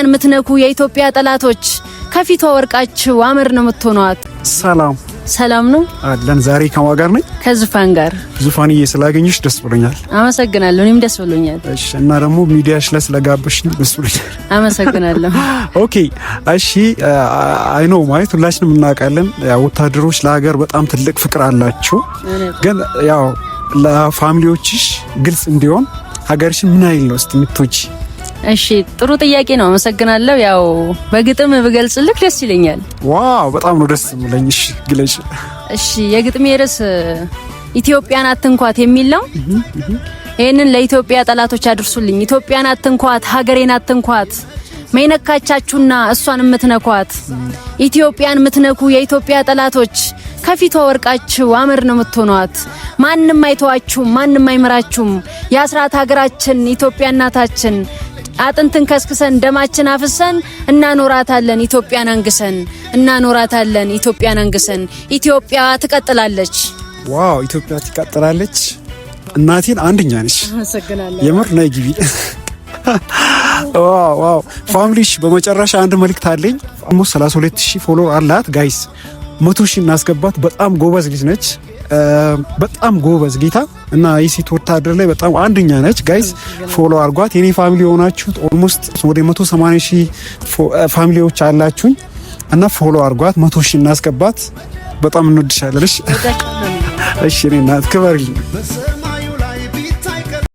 የምትነኩ የኢትዮጵያ ጠላቶች ከፊቷ ወርቃችሁ አመር ነው የምትሆኗት። ሰላም ነው አለን። ዛሬ ከማን ጋር ነኝ? ከዙፋን ጋር። ዙፋንዬ ስላገኘሽ ደስ ብሎኛል። አመሰግናለሁ። እኔም ደስ ብሎኛል። እሺ። እና ደግሞ ሚዲያሽ ላይ ስለጋበሽኝ ደስ ብሎኛል። አመሰግናለሁ። ኦኬ። እሺ። አይ ኖ ማለት ሁላችንም እናውቃለን፣ ወታደሮች ለሀገር በጣም ትልቅ ፍቅር አላቸው። ግን ያው ለፋሚሊዎችሽ ግልጽ እንዲሆን ሀገርሽን ምን አይል ነው እስቲ ምትወጂ? እሺ ጥሩ ጥያቄ ነው። አመሰግናለሁ። ያው በግጥም ብገልጽልክ ደስ ይለኛል። ዋው በጣም ነው ደስ ብለኝ። እሺ ግለጭ። እሺ የግጥሜ ርዕስ ኢትዮጵያን አትንኳት የሚል ነው። ይሄንን ለኢትዮጵያ ጠላቶች አድርሱልኝ። ኢትዮጵያን አትንኳት፣ ሀገሬን አትንኳት፣ መይነካቻችሁና እሷን የምትነኳት። ኢትዮጵያን የምትነኩ የኢትዮጵያ ጠላቶች ከፊቷ ወርቃችሁ አመር ነው የምትሆኗት። ማንንም አይተዋችሁም፣ ማንንም አይመራችሁም። የአስራት ሀገራችን ኢትዮጵያ እናታችን አጥንትን ከስክሰን ደማችን አፍሰን እናኖራታለን ኢትዮጵያን አንግሰን፣ እናኖራታለን ኢትዮጵያን አንግሰን። ኢትዮጵያ ትቀጥላለች። ዋው ኢትዮጵያ ትቀጥላለች። እናቴን አንደኛ ነሽ። አመሰግናለሁ። የምር ነይ ግቢ። ዋው ፋሚሊሽ፣ በመጨረሻ አንድ መልእክት አለኝ። አሞስ 32000 ፎሎወር አላት ጋይስ። 100,000 እናስገባት። በጣም ጎበዝ ልጅ ነች። በጣም ጎበዝ ጌታ እና የሴት ወታደር ላይ በጣም አንደኛ ነች ጋይስ። ፎሎ አርጓት። የኔ ፋሚሊ ሆናችሁት ኦልሞስት ወደ 180,000 ፋሚሊዎች አላችሁኝ እና ፎሎ አርጓት። 100,000 እናስገባት። በጣም እንወድሻለን። እሺ እኔ እናት ክበርልኝ።